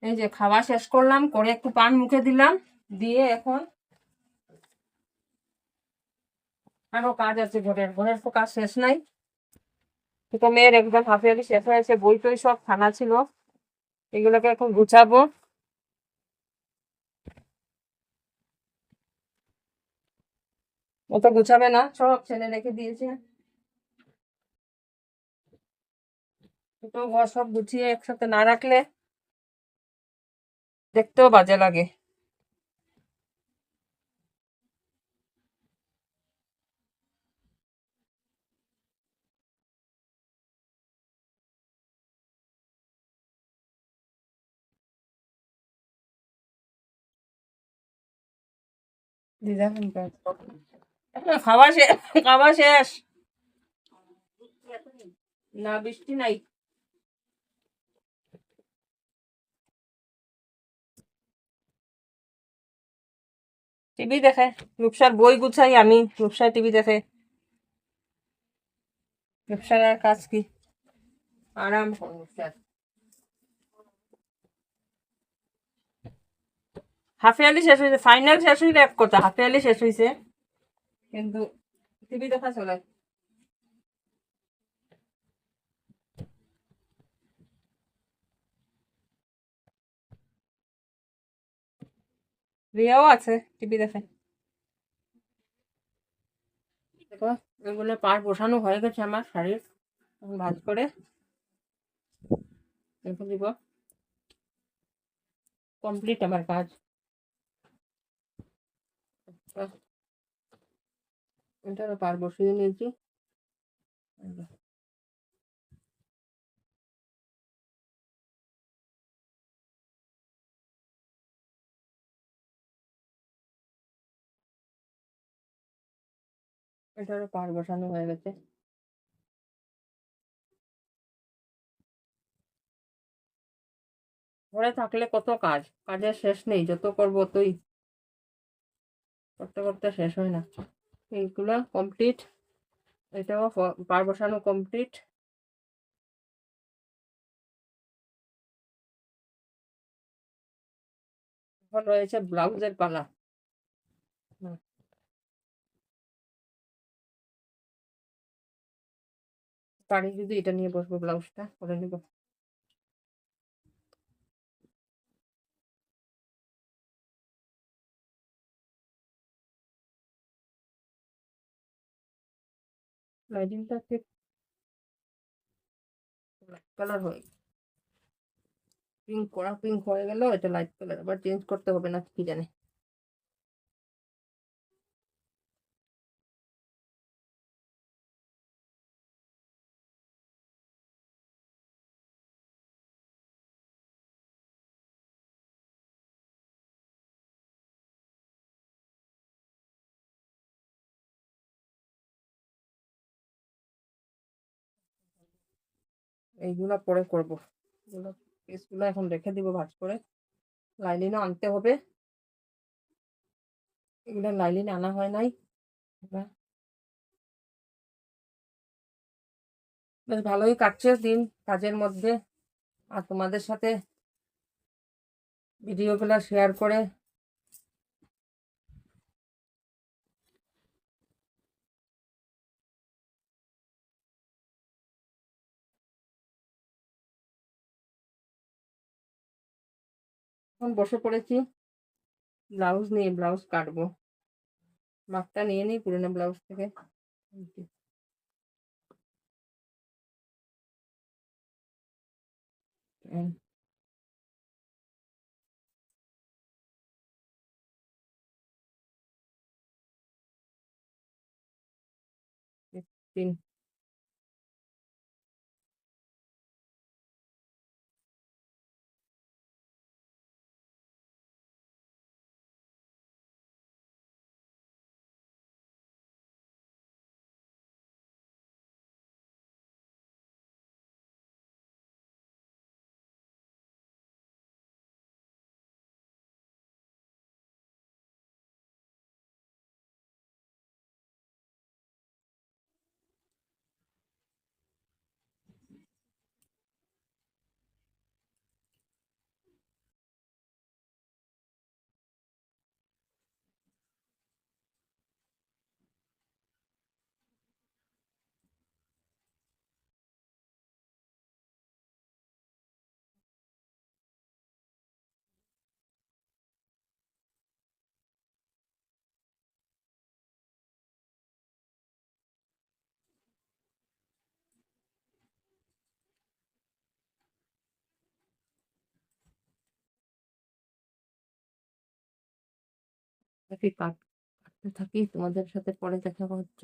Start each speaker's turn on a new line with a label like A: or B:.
A: এই যে খাওয়া শেষ করলাম, করে একটু পান মুখে দিলাম, দিয়ে এখন আরো কাজ আছে, ঘরের তো কাজ শেষ নাই। তো মেয়ের একদম হাফ ইয়ারলি শেষ হয়েছে, বই টই সব খানা ছিল, এগুলোকে এখন গুছাবো। অত গুছাবে না, সব ছেলে রেখে দিয়েছে। তো ঘর সব গুছিয়ে একসাথে না রাখলে দেখতেও বাজে লাগে। খাওয়া শেষ, খাওয়া শেষ। না বৃষ্টি নাই। টিভি দেখে, রূপসার বই গুছাই আমি, রূপসার টিভি দেখে। রূপসার আর কাজ কি, আরাম করে রূপসার। হাফ ইয়ারলি শেষ হয়েছে, ফাইনাল শেষ হইলে এক কথা, হাফ ইয়ারলি শেষ হয়েছে কিন্তু টিভি দেখা চলে। রিয়াও আছে, টিভি দেখে। দেখো, এগুলো পার বসানো হয়ে গেছে আমার শাড়ির, এখন ভাঁজ করে রেখে দিব। কমপ্লিট আমার কাজ। এটারও পার বসিয়ে নিয়েছি। এটারও পার বসানো হয়ে গেছে। ঘরে থাকলে কত কাজ, কাজের শেষ নেই, যত করবো ততই করতে করতে শেষ হয় না। এইগুলো কমপ্লিট, এটাও পার বসানো কমপ্লিট। এখন রয়েছে ব্লাউজের পালা। হুম, পারি যদি এটা নিয়ে বসবো, ব্লাউজটা করে নিব। লাইটিংটা ঠিক কালার হয়ে, পিঙ্ক করা পিঙ্ক হয়ে গেল, এটা লাইট কালার, আবার চেঞ্জ করতে হবে না কি জানে। এইগুলা পরে করব, এগুলো পিসগুলো এখন রেখে দিব ভাঁজ করে। লাইলিনও আনতে হবে, এগুলো লাইলিন আনা হয় নাই। এবার বেশ ভালোই কাটছে দিন কাজের মধ্যে, আর তোমাদের সাথে ভিডিওগুলো শেয়ার করে। এখন বসে পড়েছি ব্লাউজ নিয়ে, ব্লাউজ কাটবো। মাপটা নিয়ে নিই পুরোনো ব্লাউজ থেকে। 15। থাকি, কাটতে থাকি। তোমাদের সাথে পরে দেখা হচ্ছে।